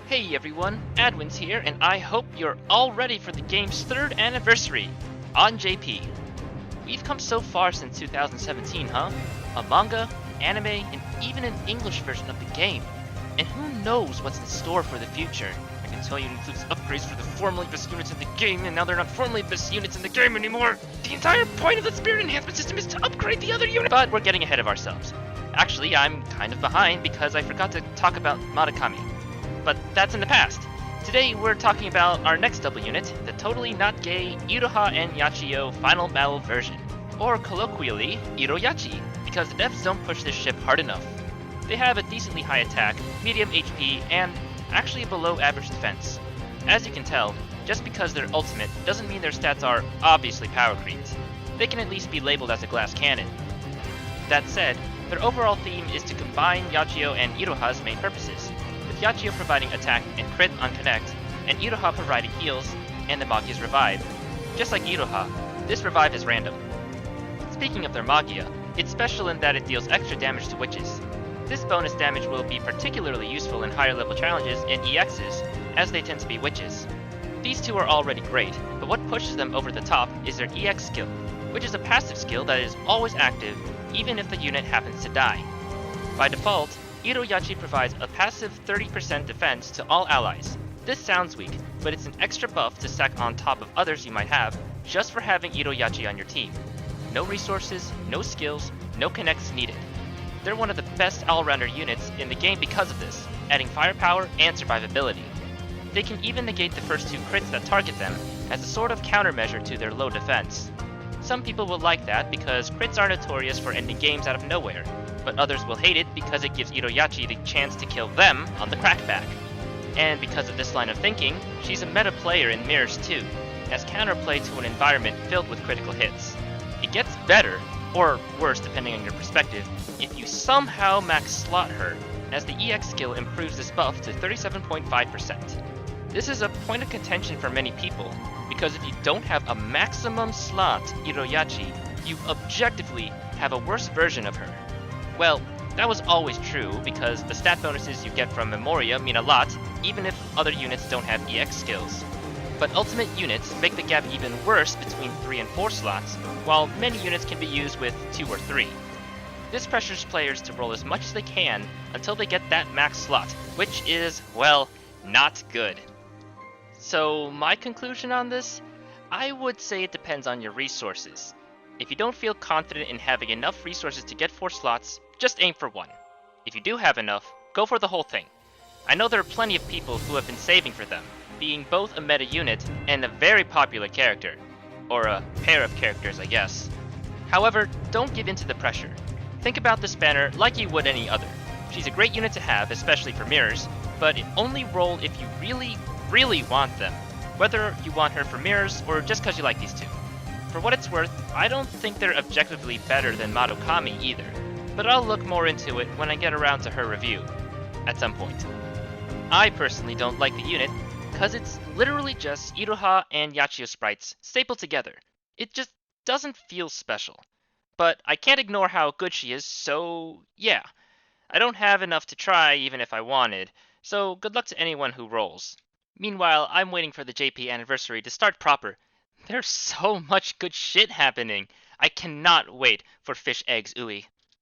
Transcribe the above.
Hey everyone, Adwin's here, and I hope you're all ready for the game's 3rd anniversary on JP. We've come so far since 2017, huh? A manga, anime, and even an English version of the game. And who knows what's in store for the future. I can tell you it includes upgrades for the formerly best units in the game, and now they're not formerly best units in the game anymore. The entire point of the Spirit Enhancement system is to upgrade the other unit. But we're getting ahead of ourselves. Actually, I'm kind of behind because I forgot to talk about Madokami. But that's in the past. Today we're talking about our next double unit, the totally not gay Iroha and Yachiyo final battle version, or colloquially, Iroyachi, because the devs don't push this ship hard enough. They have a decently high attack, medium HP, and actually a below average defense. As you can tell, just because they're ultimate doesn't mean their stats are obviously power creeps. They can at least be labeled as a glass cannon. That said, their overall theme is to combine Yachiyo and Iroha's main purposes, with Yachiyo providing attack and crit on connect, and Iroha providing heals and the Magia's revive. Just like Iroha, this revive is random. Speaking of their Magia, it's special in that it deals extra damage to witches. This bonus damage will be particularly useful in higher level challenges and EXs, as they tend to be witches. These two are already great, but what pushes them over the top is their EX skill, which is a passive skill that is always active even if the unit happens to die. By default, Iroyachi provides a passive 30% defense to all allies. This sounds weak, but it's an extra buff to stack on top of others you might have, just for having Iroyachi on your team. No resources, no skills, no connects needed. They're one of the best all-rounder units in the game because of this, adding firepower and survivability. They can even negate the first 2 crits that target them, as a sort of countermeasure to their low defense. Some people will like that because crits are notorious for ending games out of nowhere, but others will hate it because it gives Iroyachi the chance to kill them on the crackback. And because of this line of thinking, she's a meta player in Mirrors too, as counterplay to an environment filled with critical hits. It gets better, or worse depending on your perspective, if you somehow max slot her, as the EX skill improves this buff to 37.5%. This is a point of contention for many people, because if you don't have a maximum slot Iroyachi, you objectively have a worse version of her. Well, that was always true, because the stat bonuses you get from Memoria mean a lot, even if other units don't have EX skills. But ultimate units make the gap even worse between 3 and 4 slots, while many units can be used with 2 or 3. This pressures players to roll as much as they can until they get that max slot, which is, well, not good. So my conclusion on this? I would say it depends on your resources. If you don't feel confident in having enough resources to get 4 slots, just aim for 1. If you do have enough, go for the whole thing. I know there are plenty of people who have been saving for them, being both a meta unit and a very popular character. Or a pair of characters, I guess. However, don't give in to the pressure. Think about this banner like you would any other. She's a great unit to have, especially for mirrors, but only roll if you really want them, whether you want her for mirrors or just because you like these two. For what it's worth, I don't think they're objectively better than Madokami either, but I'll look more into it when I get around to her review, at some point. I personally don't like the unit, because it's literally just Iroha and Yachiyo sprites stapled together. It just doesn't feel special. But I can't ignore how good she is, so yeah. I don't have enough to try even if I wanted, so good luck to anyone who rolls. Meanwhile, I'm waiting for the JP anniversary to start proper. There's so much good shit happening. I cannot wait for Fish Eggs Ooey.